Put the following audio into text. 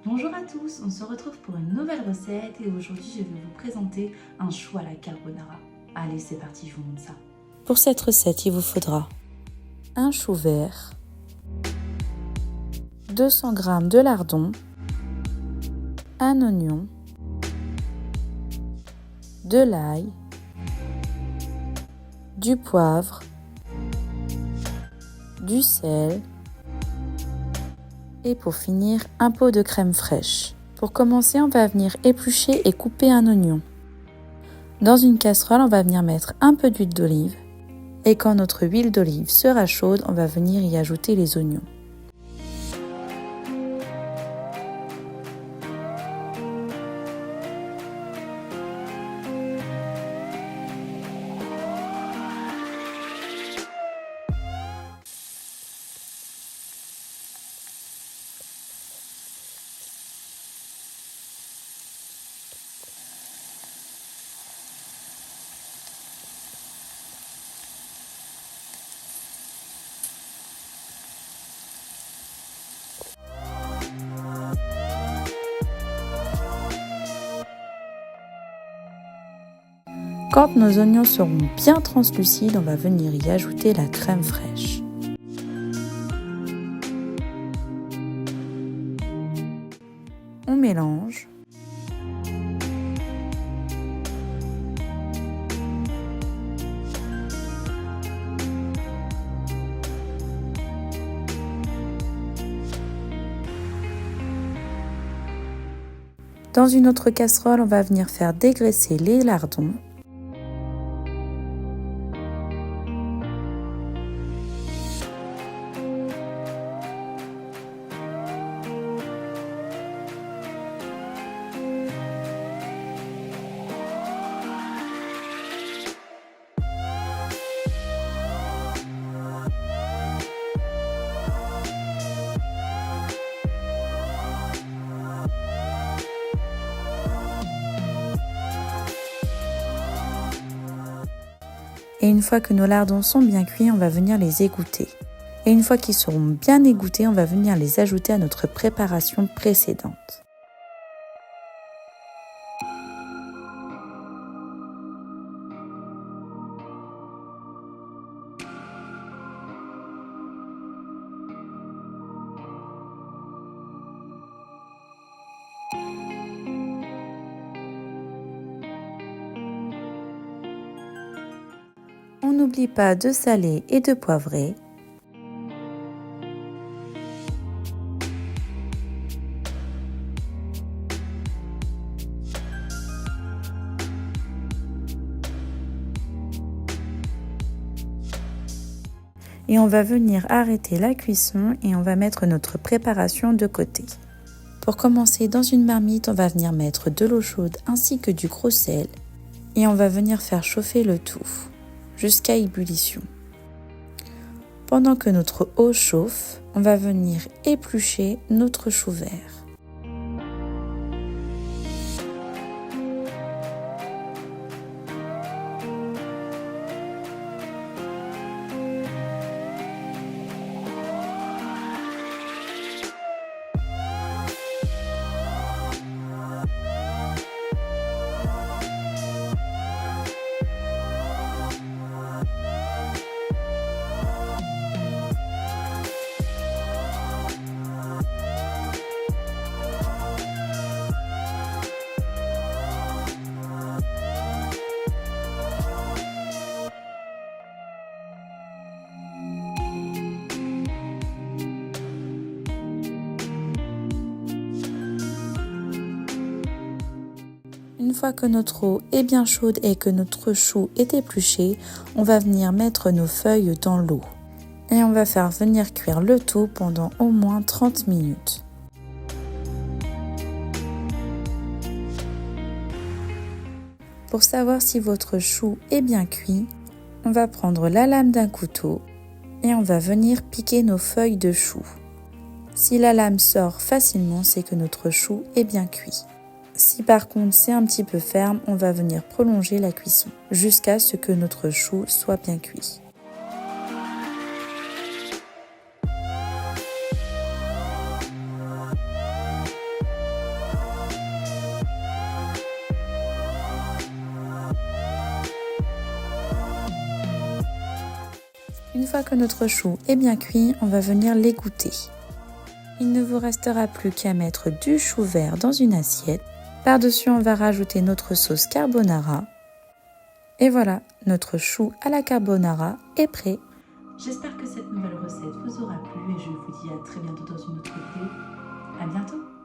Bonjour à tous, on se retrouve pour une nouvelle recette et aujourd'hui je vais vous présenter un chou à la carbonara. Allez, c'est parti, je vous montre ça. Pour cette recette, il vous faudra un chou vert, 200 g de lardons, un oignon, de l'ail, du poivre, du sel et pour finir un pot de crème fraîche. Pour commencer, on va venir éplucher et couper un oignon. Dans une casserole, on va venir mettre un peu d'huile d'olive et quand notre huile d'olive sera chaude, on va venir y ajouter les oignons. Quand nos oignons seront bien translucides, on va venir y ajouter la crème fraîche. On mélange. Dans une autre casserole, on va venir faire dégraisser les lardons. Et une fois que nos lardons sont bien cuits, on va venir les égoutter. Et une fois qu'ils seront bien égouttés, on va venir les ajouter à notre préparation précédente. On n'oublie pas de saler et de poivrer. Et on va venir arrêter la cuisson et on va mettre notre préparation de côté. Pour commencer, dans une marmite, on va venir mettre de l'eau chaude ainsi que du gros sel et on va venir faire chauffer le tout jusqu'à ébullition. Pendant que notre eau chauffe, on va venir éplucher notre chou vert. Une fois que notre eau est bien chaude et que notre chou est épluché, on va venir mettre nos feuilles dans l'eau. Et on va faire venir cuire le tout pendant au moins 30 minutes. Pour savoir si votre chou est bien cuit, on va prendre la lame d'un couteau et on va venir piquer nos feuilles de chou. Si la lame sort facilement, c'est que notre chou est bien cuit. Si par contre c'est un petit peu ferme, on va venir prolonger la cuisson jusqu'à ce que notre chou soit bien cuit. fois que notre chou est bien cuit, on va venir l'égoutter. Il ne vous restera plus qu'à mettre du chou vert dans une assiette. Par-dessus, on va rajouter notre sauce carbonara. Et voilà, notre chou à la carbonara est prêt. J'espère que cette nouvelle recette vous aura plu et je vous dis à très bientôt dans une autre vidéo. À bientôt!